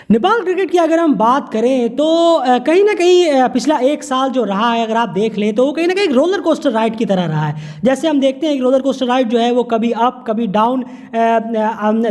Nepal cricket की अगर हम बात करें तो कहीं ना कहीं पिछला एक साल जो रहा है अगर आप देख लें तो वो कहीं ना कहीं एक रोलर कोस्टर राइड की तरह रहा है। जैसे हम देखते हैं कि रोलर कोस्टर राइड जो है वो कभी अप कभी डाउन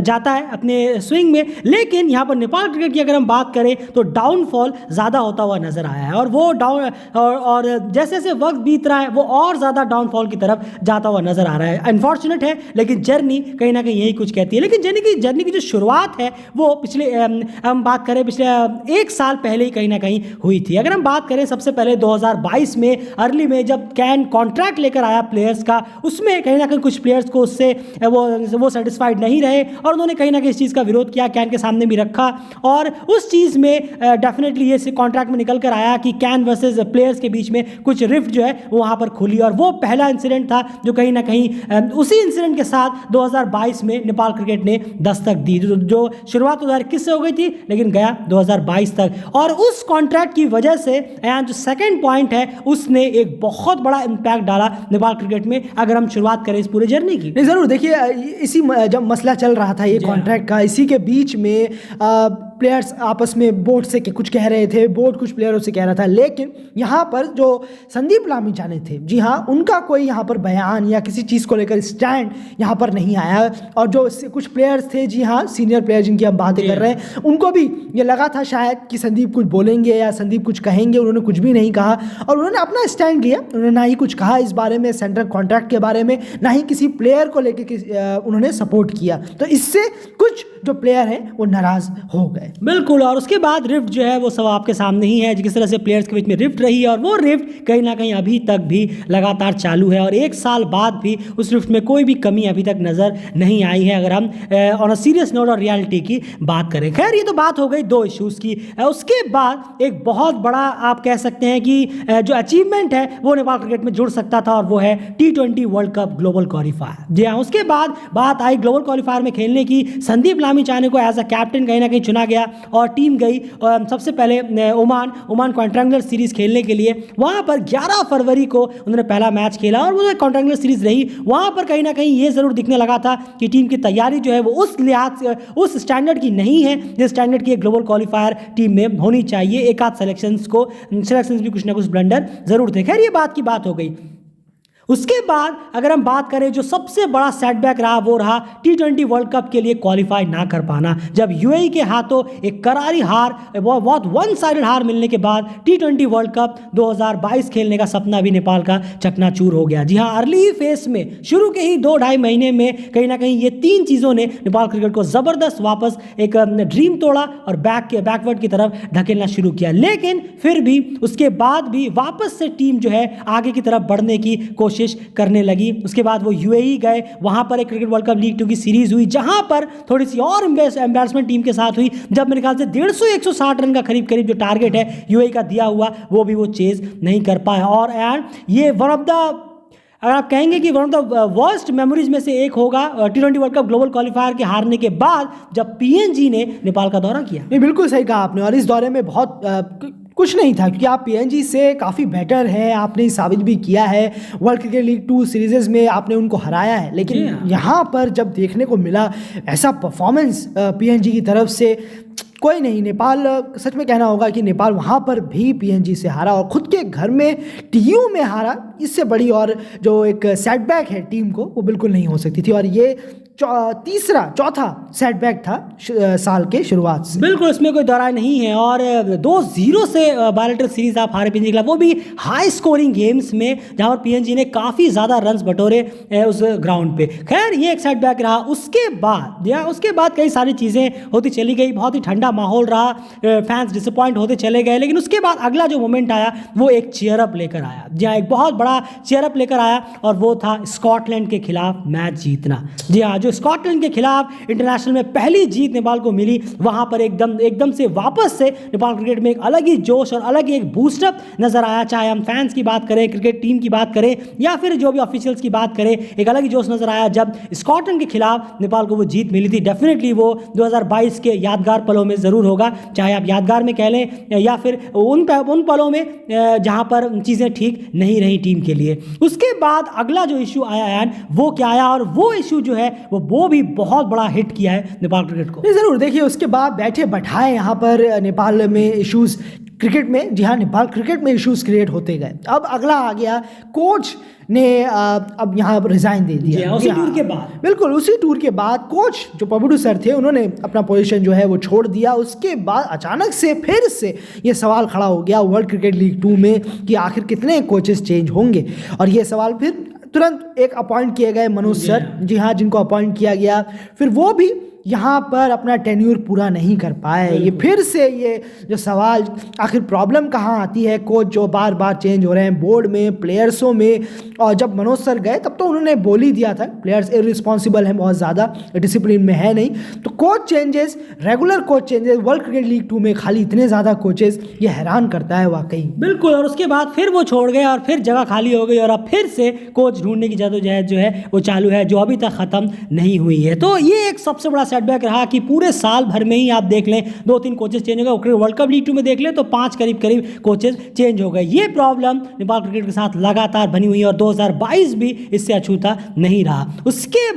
जाता है अपने स्विंग में, लेकिन यहाँ पर नेपाल क्रिकेट की अगर हम बात करें तो डाउनफॉल ज़्यादा होता हुआ नजर आया है और वो डाउन और जैसे जैसे वक्त बीत रहा है वो और ज़्यादा डाउनफॉल की तरफ जाता हुआ नजर आ रहा है। अनफॉर्चुनेट है लेकिन जर्नी कहीं ना कहीं यही कुछ कहती है। लेकिन जर्नी की जो शुरुआत है वो पिछले हम बात करें पिछले एक साल पहले ही कहीं ना कहीं हुई थी। अगर हम बात करें सबसे पहले 2022 में अर्ली में जब कैन कॉन्ट्रैक्ट लेकर आया प्लेयर्स का, उसमें कहीं ना कहीं कुछ प्लेयर्स को उससे वो सेटिस्फाइड नहीं रहे और उन्होंने कहीं ना कहीं इस चीज़ का विरोध किया, कैन के सामने भी रखा और उस चीज़ में डेफिनेटली ये कॉन्ट्रैक्ट में निकल कर आया कि कैन वर्सेज प्लेयर्स के बीच में कुछ रिफ्ट जो है वो वहाँ पर खुली और वो पहला इंसिडेंट था जो कहीं ना कहीं उसी इंसिडेंट के साथ 2022 में नेपाल क्रिकेट ने दस्तक दी। जो शुरुआत 2021 से हो गई थी लेकिन गया 2022 तक और उस कॉन्ट्रैक्ट की वजह से जो सेकंड पॉइंट है उसने एक बहुत बड़ा इंपैक्ट डाला नेपाल क्रिकेट में। अगर हम शुरुआत करें इस पूरे जर्नी की, नहीं ज़रूर देखिए, इसी जब मसला चल रहा था ये कॉन्ट्रैक्ट का, इसी के बीच में प्लेयर्स आपस में बोर्ड से कुछ कह रहे थे, बोर्ड कुछ प्लेयरों से कह रहा था, लेकिन यहाँ पर जो संदीप लामिछाने थे, जी हाँ, उनका कोई यहाँ पर बयान या किसी चीज़ को लेकर स्टैंड यहाँ पर नहीं आया और जो कुछ प्लेयर्स थे, जी हाँ, सीनियर प्लेयर जिनकी हम बातें कर रहे हैं, उनको भी ये लगा था शायद कि संदीप कुछ बोलेंगे या संदीप कुछ कहेंगे। उन्होंने कुछ भी नहीं कहा और उन्होंने अपना स्टैंड लिया। उन्होंने ना ही कुछ कहा इस बारे में, सेंट्रल कॉन्ट्रैक्ट के बारे में, ना ही किसी प्लेयर को लेकर उन्होंने सपोर्ट किया। तो इससे कुछ जो प्लेयर हैं वो नाराज़ हो गए। बिल्कुल। और उसके बाद रिफ्ट जो है वो सब आपके सामने ही है, जिस तरह से प्लेयर्स के बीच में रिफ्ट रही है और वो रिफ्ट कहीं ना कहीं अभी तक भी लगातार चालू है और एक साल बाद भी उस रिफ्ट में कोई भी कमी अभी तक नज़र नहीं आई है अगर हम ऑन अ सीरियस नोट और रियलिटी की बात करें। खैर, ये तो बात हो गई दो इश्यूज़ की। उसके बाद एक बहुत बड़ा आप कह सकते हैं कि जो अचीवमेंट है वो नेपाल क्रिकेट में जुड़ सकता था और वो है T20 world cup global qualifier. जी हाँ, उसके बाद बात आई ग्लोबल क्वालिफायर में खेलने की। संदीप लामिछाने को एज अ कैप्टन कहीं ना कहीं चुना गया और टीम गई सबसे पहले ओमान क्वाड्रेंगुलर सीरीज खेलने के लिए। वहाँ पर 11 फरवरी को उन्होंने पहला मैच खेला और वो क्वाड्रेंगुलर सीरीज रही। वहाँ पर कहीं ना कहीं ये ज़रूर दिखने लगा था कि टीम की तैयारी जो है वो उस लिहाज से उस स्टैंडर्ड की नहीं है जिस स्टैंडर्ड की एक ग्लोबल क्वालिफायर टीम में होनी चाहिए। एक आध सिलेक्शंस भी कुछ ना कुछ ब्लंडर ज़रूर थे। खैर, ये बात की बात हो गई। उसके बाद अगर हम बात करें जो सबसे बड़ा सेटबैक रहा वो रहा T20 वर्ल्ड कप के लिए क्वालिफाई ना कर पाना। जब यूएई के हाथों एक करारी हार, बहुत वन साइडेड हार मिलने के बाद T20 वर्ल्ड कप 2022 खेलने का सपना भी नेपाल का चकनाचूर हो गया। जी हाँ, अर्ली फेस में शुरू के ही 2-2.5 महीने में कहीं ना कहीं ये तीन चीज़ों ने नेपाल क्रिकेट को ज़बरदस्त वापस एक ड्रीम तोड़ा और बैकवर्ड की तरफ धकेलना शुरू किया। लेकिन फिर भी उसके बाद भी वापस से टीम जो है आगे की तरफ बढ़ने की कोशिश करने लगी। उसके बाद वो यूएई गए, वहां पर एक क्रिकेट वर्ल्ड कप लीग 2 की सीरीज हुई जहां पर थोड़ी सी और एम्बैरसमेंट टीम के साथ हुई जब मेरे ख्याल से 150-160 रन का करीब जो टारगेट है यूएई का दिया हुआ वो भी वो चेज नहीं कर पाया। और ये वन ऑफ द, अगर आप कहेंगे कि one of the worst memories में से एक होगा T20 world cup global qualifier के हारने के बाद जब पीएनजी ने नेपाल का दौरा किया। नहीं, बिल्कुल सही कहा आपने। और इस दौरे में बहुत कुछ नहीं था क्योंकि आप पीएनजी से काफ़ी बेटर हैं, आपने साबित भी किया है। वर्ल्ड क्रिकेट लीग 2 सीरीज़ में आपने उनको हराया है, लेकिन यहाँ पर जब देखने को मिला ऐसा परफॉर्मेंस पीएनजी की तरफ से, कोई नहीं, नेपाल, सच में कहना होगा कि नेपाल वहाँ पर भी पीएनजी से हारा और ख़ुद के घर में टीयू में हारा। इससे बड़ी और जो एक सेटबैक है टीम को वो बिल्कुल नहीं हो सकती थी और ये चौथा सेटबैक था साल के शुरुआत से। बिल्कुल, इसमें कोई दौराय नहीं है। और 2-0 से बायलैटरल सीरीज आप हारे पीएनजी के खिलाफ, वो भी हाई स्कोरिंग गेम्स में जहां पर पीएनजी ने काफ़ी ज़्यादा रन्स बटोरे उस ग्राउंड पे। खैर, ये एक सेटबैक रहा। उसके बाद कई सारी चीज़ें होती चली गई, बहुत ही ठंडा माहौल रहा, फैंस डिसअपॉइंट होते चले गए। लेकिन उसके बाद अगला जो मोमेंट आया वो एक चीयरअप लेकर आया। जी हाँ, एक बहुत बड़ा चीयरअप लेकर आया और वो था स्कॉटलैंड के खिलाफ मैच जीतना। जी हाँ, जो स्कॉटलैंड के खिलाफ इंटरनेशनल में पहली जीत नेपाल को मिली, वहां पर एकदम से वापस से नेपाल क्रिकेट में एक अलग ही जोश और अलग ही एक बूस्टअप नजर आया। चाहे हम फैंस की बात करें, क्रिकेट टीम की बात करें या फिर जो भी ऑफिशियल्स की बात करें, एक अलग ही जोश नजर आया जब स्कॉटलैंड के खिलाफ नेपाल को वो जीत मिली थी। डेफिनेटली वो 2022 के यादगार पलों में जरूर होगा, चाहे आप यादगार में कह लें या फिर उन पलों में जहां पर चीजें ठीक नहीं रही टीम के लिए। उसके बाद अगला जो इशू आया वो क्या आया, और वो इशू जो है वो भी बहुत बड़ा हिट किया है नेपाल क्रिकेट को। नहीं ज़रूर, देखिए उसके बाद बैठे बैठाए यहाँ पर नेपाल में इश्यूज़ क्रिकेट में, जी हाँ, नेपाल क्रिकेट में इश्यूज़ क्रिएट होते गए। अब अगला आ गया, कोच ने अब यहाँ रिज़ाइन दे दिया उसी टूर के बाद। बिल्कुल उसी टूर के बाद कोच जो पबुडू सर थे उन्होंने अपना पोजीशन जो है वो छोड़ दिया। उसके बाद अचानक से फिर से ये सवाल खड़ा हो गया वर्ल्ड क्रिकेट लीग 2 में कि आखिर कितने कोचेस चेंज होंगे, और ये सवाल फिर तुरंत एक अपॉइंट किए गए मनोज सर, जी हाँ, जिनको अपॉइंट किया गया, फिर वो भी यहाँ पर अपना टेन्यूर पूरा नहीं कर पाए। ये फिर से ये जो सवाल, आखिर प्रॉब्लम कहाँ आती है, कोच जो बार बार चेंज हो रहे हैं बोर्ड में, प्लेयर्सों में। और जब मनोज सर गए तब तो उन्होंने बोल ही दिया था प्लेयर्स इररिस्पॉन्सिबल हैं, बहुत ज़्यादा डिसिप्लिन में है नहीं। तो coach changes, regular coach changes world cricket league 2 में खाली इतने ज़्यादा कोचेस, ये हैरान करता है वाकई। बिल्कुल, और उसके बाद फिर वो छोड़ गए और फिर जगह खाली हो गई और अब फिर से कोच ढूंढने की जद्दोजहद जो है वो चालू है, जो अभी तक ख़त्म नहीं हुई है। तो ये एक सबसे बड़ा सेटबैक रहा कि पूरे साल भर में ही आप देख लें 2-3 कोचेस चेंज हो गए। वर्ल्ड कप लीग 2 में देख लें तो 5 करीब कोचेस चेंज हो गए। ये प्रॉब्लम नेपाल क्रिकेट के साथ लगातार बनी हुई है और 2022 भी इससे अछूता नहीं रहा। उसके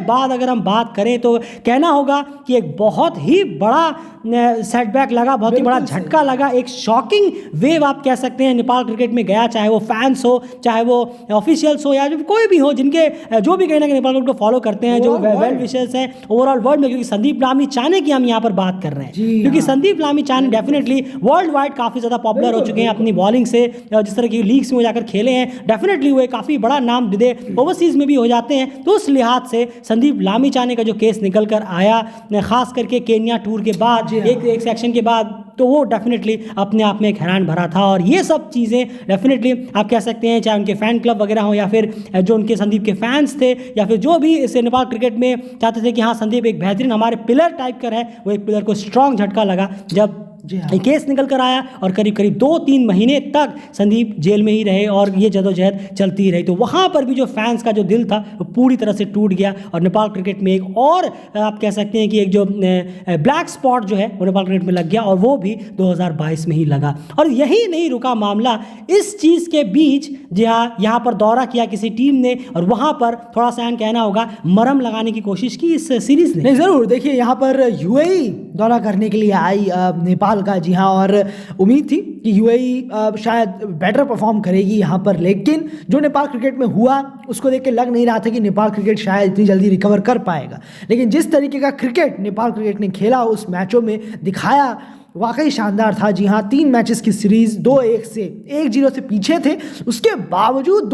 बाद अगर हम बात करें तो कहना होगा कि एक बहुत ही बड़ा सेटबैक लगा, बहुत ही बड़ा झटका लगा, एक शॉकिंग वेव आप कह सकते हैं नेपाल क्रिकेट में गया, चाहे वो फैंस हो, चाहे वो ऑफिशियल्स हो, या कोई भी हो जिनके जो भी कहीं ना कहीं नेपाल क्रिकेट को फॉलो करते हैं, जो वेल विशर्स हैं ओवरऑल वर्ल्ड में। क्योंकि संदीप लामिछाने की हम यहाँ पर बात कर रहे हैं, क्योंकि Sandeep Lamichhane definitely world wide काफ़ी ज़्यादा पॉपुलर हो चुके हैं अपनी बॉलिंग से, जिस तरह की लीग्स में जाकर खेले हैं, डेफिनेटली वो काफ़ी बड़ा नाम दे ओवरसीज में भी हो जाते हैं। तो उस लिहाज से संदीप लामिछाने का जो केस निकल कर आया, खास करके केन्या टूर के बाद, एक सेक्शन के बाद, तो वो डेफिनेटली अपने आप में एक हैरान भरा था। और ये सब चीज़ें डेफिनेटली आप कह सकते हैं, चाहे उनके फ़ैन क्लब वगैरह हो, या फिर जो उनके संदीप के फैंस थे, या फिर जो भी इस नेपाल क्रिकेट में चाहते थे कि हाँ संदीप एक बेहतरीन हमारे पिलर टाइप का है, वो एक पिलर को स्ट्रॉन्ग झटका लगा जब ये केस निकल कर आया। और करीब 2-3 महीने तक संदीप जेल में ही रहे और ये जदोजहद चलती ही रही। तो वहाँ पर भी जो फैंस का जो दिल था वो पूरी तरह से टूट गया और नेपाल क्रिकेट में एक और आप कह सकते हैं कि एक जो ब्लैक स्पॉट जो है वो नेपाल क्रिकेट में लग गया, और वो भी 2022 में ही लगा। और यही नहीं रुका मामला, इस चीज़ के बीच जहाँ यहाँ पर दौरा किया किसी टीम ने, और वहाँ पर थोड़ा सा कहना होगा मरहम लगाने की कोशिश की इस सीरीज़ ने। नहीं ज़रूर, देखिए यहाँ पर यूएई दौरा करने के लिए आई नेपाल का, जी हाँ, और उम्मीद थी कि यूएई शायद बेटर परफॉर्म करेगी यहाँ पर, लेकिन जो नेपाल क्रिकेट में हुआ उसको देख के लग नहीं रहा था कि नेपाल क्रिकेट शायद इतनी जल्दी रिकवर कर पाएगा। लेकिन जिस तरीके का क्रिकेट नेपाल क्रिकेट ने खेला, उस मैचों में दिखाया, वाकई शानदार था। जी हाँ, 3 मैचेस की सीरीज़ 2-1 से 1-0 से पीछे थे, उसके बावजूद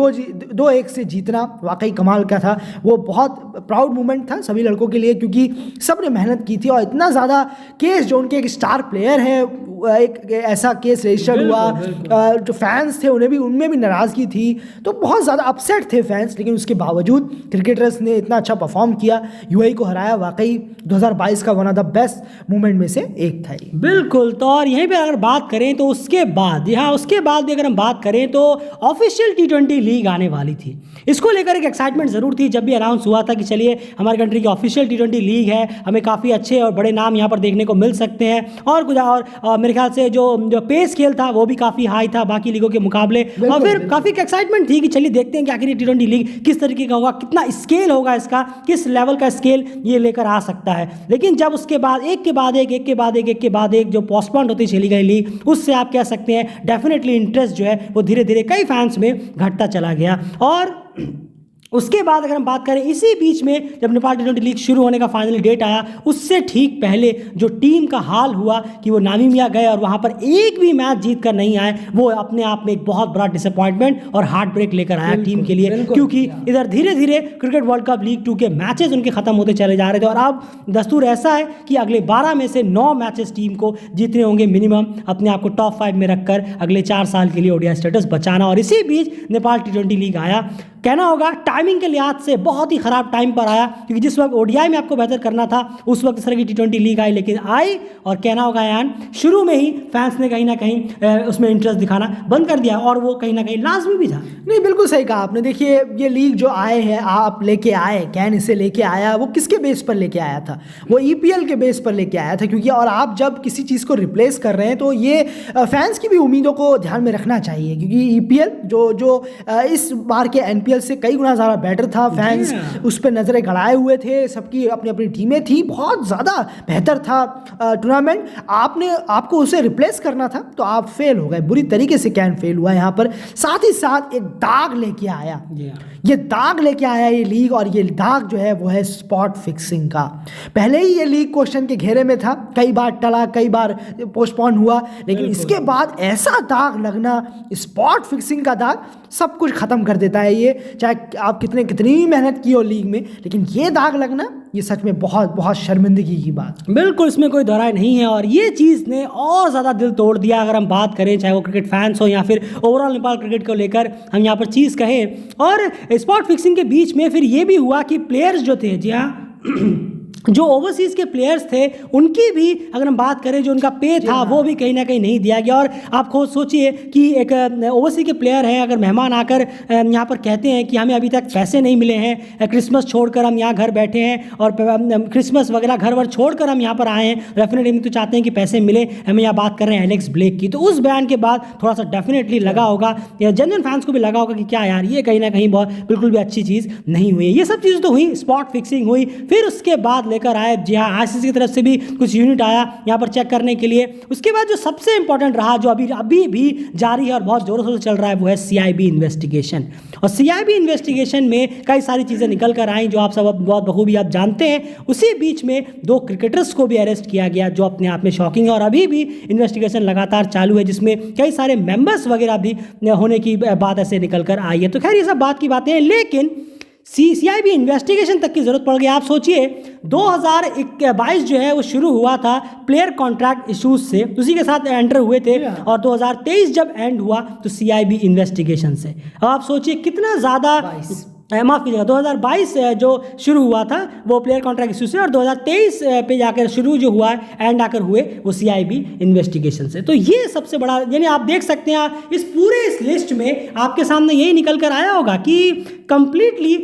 2-1 से जीतना वाकई कमाल का था। वो बहुत प्राउड मोमेंट था सभी लड़कों के लिए, क्योंकि सब ने मेहनत की थी और इतना ज़्यादा केस, जो उनके एक स्टार प्लेयर हैं, एक ऐसा केस रजिस्टर्ड हुआ, जो फैंस थे उनमें भी नाराज़गी थी, तो बहुत ज़्यादा अपसेट थे फैंस। लेकिन उसके बावजूद क्रिकेटर्स ने इतना अच्छा परफॉर्म किया, यूएई को हराया। वाकई 2022 का one of the best moment में से एक था ये। बिल्कुल। तो और यहीं पे अगर बात करें तो उसके बाद भी अगर हम बात करें तो ऑफिशियल T20 लीग आने वाली थी। इसको लेकर एक एक्साइटमेंट ज़रूर थी जब भी अनाउंस हुआ था कि चलिए हमारी कंट्री की ऑफिशियल T20 लीग है, हमें काफ़ी अच्छे और बड़े नाम यहाँ पर देखने को मिल सकते हैं। और कुछ और मेरे ख्याल से जो पेस खेल था वो भी काफ़ी हाई था बाकी लीगों के मुकाबले, और फिर काफ़ी एक्साइटमेंट थी कि चलिए देखते हैं कि आखिर ये T20 लीग किस तरीके का होगा, कितना स्केल होगा इसका, किस लेवल का स्केल ये लेकर आ सकता है। लेकिन जब उसके बाद एक के बाद एक जो पोस्टपोन होती चली गई लीग, उससे आप कह सकते हैं डेफिनेटली इंटरेस्ट जो है वो धीरे धीरे कई फैंस में घटता चला गया। और उसके बाद अगर हम बात करें, इसी बीच में जब नेपाल T20 लीग शुरू होने का फाइनली डेट आया, उससे ठीक पहले जो टीम का हाल हुआ कि वो नामीबिया गए और वहाँ पर एक भी मैच जीत कर नहीं आए, वो अपने आप में एक बहुत बड़ा डिसअपॉइंटमेंट और हार्ट ब्रेक लेकर आया टीम के लिए, क्योंकि इधर धीरे धीरे क्रिकेट वर्ल्ड कप लीग 2 के मैचेस उनके खत्म होते चले जा रहे थे। और अब दस्तूर ऐसा है कि अगले 12 में से 9 मैचेस टीम को जीतने होंगे मिनिमम, अपने आप को टॉप 5 में रखकर अगले 4 साल के लिए ओडीआई स्टेटस बचाना। और इसी बीच नेपाल T20 लीग आया, कहना होगा टाइमिंग के लिहाज से बहुत ही ख़राब टाइम पर आया, क्योंकि जिस वक्त ओडीआई में आपको बेहतर करना था उस वक्त इस तरह की T20 लीग आई, लेकिन आई और कहना होगा यान शुरू में ही फैंस ने कहीं ना कहीं उसमें इंटरेस्ट दिखाना बंद कर दिया, और वो कहीं ना कहीं लाजमी भी था। नहीं, बिल्कुल सही कहा आपने। देखिए ये लीग जो आए हैं, आप लेके आए, कैन इसे लेके आया, वो किसके बेस पर लेके आया था? वो EPL के बेस पर लेके आया था, क्योंकि और आप जब किसी चीज़ को रिप्लेस कर रहे हैं तो ये फैंस की भी उम्मीदों को ध्यान में रखना चाहिए, क्योंकि EPL जो इस बार के NPL IPL से कई गुना ज़्यादा बेटर था। फैंस उस पर नज़रें गड़ाए हुए थे, सबकी अपनी अपनी टीमें थी, बहुत ज़्यादा बेहतर था टूर्नामेंट। आपको उसे रिप्लेस करना था तो आप फेल हो गए, बुरी तरीके से कैन फेल हुआ यहाँ पर। साथ ही साथ एक दाग लेके आया, ये दाग लेके आया ये लीग, और ये दाग जो है वो है स्पॉट फिक्सिंग का। पहले ही ये लीग क्वेश्चन के घेरे में था, कई बार टला, कई बार पोस्टपोन हुआ, लेकिन इसके बाद ऐसा दाग लगना, स्पॉट फिक्सिंग का दाग सब कुछ खत्म कर देता है। ये चाहे आप कितनी भी मेहनत की हो लीग में, लेकिन ये दाग लगना, ये सच में बहुत बहुत शर्मिंदगी की बात। बिल्कुल, इसमें कोई दोहराई नहीं है, और ये चीज़ ने और ज़्यादा दिल तोड़ दिया। अगर हम बात करें, चाहे वो क्रिकेट फैंस हो या फिर ओवरऑल नेपाल क्रिकेट को लेकर हम यहाँ पर चीज़ कहें। और स्पॉट फिक्सिंग के बीच में फिर ये भी हुआ कि प्लेयर्स जो थे, जी हाँ, जो ओवरसीज़ के प्लेयर्स थे, उनकी भी अगर हम बात करें, जो उनका पे था वो भी कहीं ना कहीं नहीं दिया गया। और आप खुद सोचिए कि एक ओवरसीज़ के प्लेयर हैं, अगर मेहमान आकर यहाँ पर कहते हैं कि हमें अभी तक पैसे नहीं मिले हैं, क्रिसमस छोड़कर हम यहाँ घर बैठे हैं और क्रिसमस वगैरह घर वर छोड़कर हम यहाँ पर आए हैं, डेफिनेटली हम तो चाहते हैं कि पैसे मिले, हमें यहाँ बात कर रहे हैं एलेक्स ब्लेक की। तो उस बयान के बाद थोड़ा सा डेफिनेटली लगा होगा, या जेन्युइन फैंस को भी लगा होगा कि क्या यार, ये कहीं ना कहीं बहुत बिल्कुल भी अच्छी चीज़ नहीं हुई। ये सब चीज़ तो हुई, स्पॉट फिक्सिंग हुई, फिर उसके बाद लेकर आए, जी हाँ, ICC की तरफ से भी कुछ यूनिट आया यहाँ पर चेक करने के लिए। उसके बाद जो सबसे इंपॉर्टेंट रहा, जो अभी भी जारी है और बहुत जोरों से चल रहा है, वो है CIB इन्वेस्टिगेशन। और CIB इन्वेस्टिगेशन में कई सारी चीज़ें निकल कर आई, जो आप सब बहुत बखूबी आप जानते हैं। उसी बीच में 2 क्रिकेटर्स को भी अरेस्ट किया गया, जो अपने आप में शॉकिंग है, और अभी भी इन्वेस्टिगेशन लगातार चालू है, जिसमें कई सारे मेंबर्स वगैरह भी होने की बात ऐसे निकल कर आई है। तो खैर ये सब बात की बातें हैं, लेकिन CIB इन्वेस्टिगेशन तक की जरूरत पड़ गई। आप सोचिए 2022 जो है वो शुरू हुआ था प्लेयर कॉन्ट्रैक्ट इश्यूज से, उसी के साथ एंटर हुए थे, और 2023 जब एंड हुआ तो CIB इन्वेस्टिगेशन से। अब आप सोचिए कितना ज़्यादा, माफ़ कीजिएगा, 2022 जो शुरू हुआ था वो प्लेयर कॉन्ट्रैक्ट इशू से, और 2023 पे जाकर शुरू जो हुआ एंड आकर हुए वो CIB इन्वेस्टिगेशन से। तो ये सबसे बड़ा, यानी आप देख सकते हैं इस लिस्ट में आपके सामने यही निकल कर आया होगा कि कंप्लीटली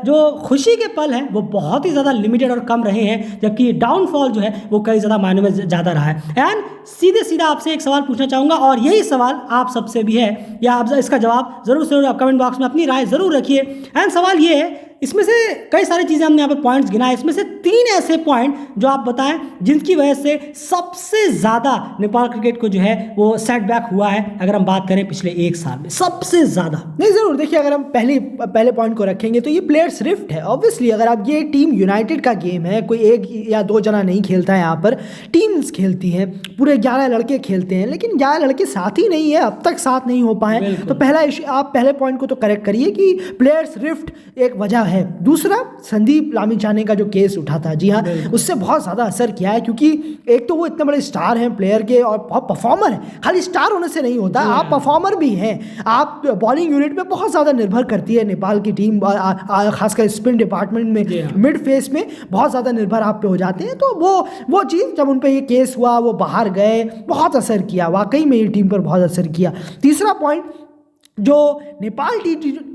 जो खुशी के पल हैं वो बहुत ही ज़्यादा लिमिटेड और कम रहे हैं, जबकि डाउनफॉल जो है वो कई ज़्यादा मायनों में ज़्यादा रहा है। एंड सीधा आपसे एक सवाल पूछना चाहूँगा, और यही सवाल आप सबसे भी है, या आप इसका जवाब ज़रूर आप कमेंट बॉक्स में अपनी राय ज़रूर रखिए। एंड सवाल ये है, इसमें से कई सारी चीज़ें हमने यहाँ पर पॉइंट्स गिनाए, इसमें से 3 ऐसे पॉइंट जो आप बताएं जिनकी वजह से सबसे ज़्यादा नेपाल क्रिकेट को जो है वो सेटबैक हुआ है, अगर हम बात करें पिछले 1 साल में सबसे ज़्यादा। नहीं, ज़रूर देखिए, अगर हम पहले पॉइंट को रखेंगे तो ये प्लेयर्स रिफ्ट है। ऑब्वियसली अगर आप, ये टीम यूनाइटेड का गेम है, कोई 1 या 2 जना नहीं खेलता है, यहाँ पर टीम्स खेलती हैं, पूरे 11 लड़के खेलते हैं, लेकिन 11 लड़के साथ ही नहीं है, अब तक साथ नहीं हो पाए। तो पहला इशू, आप पहले पॉइंट को तो करेक्ट करिए कि प्लेयर्स रिफ्ट एक वजह है। दूसरा, संदीप लामिछाने का जो केस उठा था, जी हाँ, उससे बहुत ज़्यादा असर किया है, क्योंकि एक तो वो इतने बड़े स्टार हैं प्लेयर के, और बहुत परफॉर्मर है। खाली स्टार होने से नहीं होता, आप परफॉर्मर भी हैं। आप बॉलिंग यूनिट में बहुत ज़्यादा निर्भर करती है नेपाल की टीम, खासकर स्पिन डिपार्टमेंट में, मिड फेस में बहुत ज़्यादा निर्भर आप पे हो जाते हैं। तो वो चीज़ जब उन पे ये केस हुआ, वो बाहर गए, बहुत असर किया, वाकई में ये टीम पर बहुत असर किया। तीसरा पॉइंट, जो नेपाल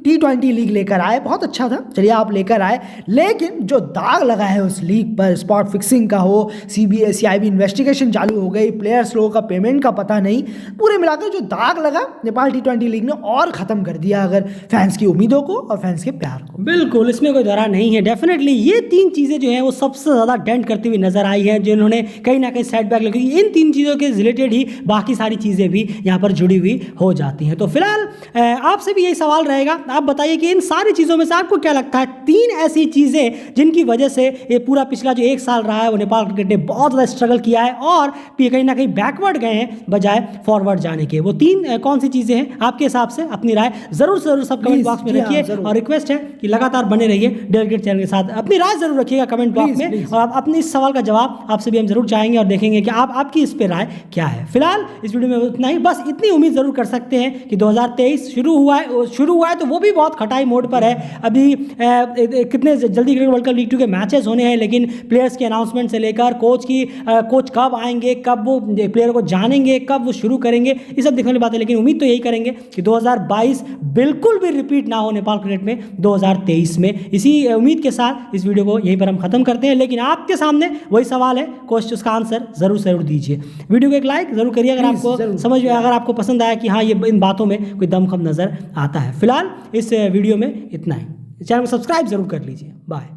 T20 लीग लेकर आए, बहुत अच्छा था, चलिए आप लेकर आए, लेकिन जो दाग लगा है उस लीग पर, स्पॉट फिक्सिंग का हो, CIB इन्वेस्टिगेशन चालू हो गई, प्लेयर्स लोगों का पेमेंट का पता नहीं, पूरे मिलाकर जो दाग लगा नेपाल T20 लीग ने और ख़त्म कर दिया अगर फैंस की उम्मीदों को और फैंस के प्यार को। बिल्कुल, इसमें कोई दौरा नहीं है। डेफिनेटली ये 3 चीज़ें जो हैं वो सबसे ज़्यादा डेंट करती हुई नजर आई हैं, जिन्होंने कहीं ना कहीं सेटबैक लगी। इन 3 चीज़ों के रिलेटेड ही बाकी सारी चीज़ें भी यहाँ पर जुड़ी हुई हो जाती हैं। तो फिलहाल आपसे भी यही सवाल रहेगा, आप बताइए कि इन सारी चीज़ों में से आपको क्या लगता है 3 ऐसी चीज़ें जिनकी वजह से ये पूरा पिछला जो 1 साल रहा है वो नेपाल क्रिकेट ने बहुत ज़्यादा स्ट्रगल किया है और कहीं ना कहीं बैकवर्ड गए हैं बजाय फॉरवर्ड जाने के। वो 3 कौन सी चीज़ें हैं आपके हिसाब से? अपनी राय ज़रूर सब कमेंट बॉक्स में रखिए, और रिक्वेस्ट है कि लगातार बने रहिए डेलीगेट चैनल के साथ, अपनी राय ज़रूर रखिएगा कमेंट बॉक्स में, और अपने इस सवाल का जवाब आपसे भी हम जरूर चाहेंगे और देखेंगे कि आपकी इस पर राय क्या है। फिलहाल इस वीडियो में इतना ही, बस इतनी उम्मीद ज़रूर कर सकते हैं कि 2023 शुरू हुआ है तो वो भी बहुत खटाई मोड पर है। अभी कितने जल्दी क्रिकेट वर्ल्ड कप लीग 2 के मैचेस होने हैं, लेकिन प्लेयर्स के अनाउंसमेंट से लेकर कोच कब आएंगे, कब वो प्लेयर को जानेंगे, कब वो शुरू करेंगे, ये सब देखने वाली बात है। लेकिन उम्मीद तो यही करेंगे कि 2022 बिल्कुल भी रिपीट ना हो नेपाल क्रिकेट में 2023 में। इसी उम्मीद के साथ इस वीडियो को यहीं पर हम खत्म करते हैं, लेकिन आपके सामने वही सवाल है, क्वेश्चन उसका आंसर जरूर दीजिए। वीडियो को एक लाइक जरूर करिए अगर आपको समझ में, अगर आपको पसंद आया कि हाँ ये इन बातों में कोई दम कम नज़र आता है। फिलहाल इस वीडियो में इतना ही। चैनल को सब्सक्राइब जरूर कर लीजिए। बाय।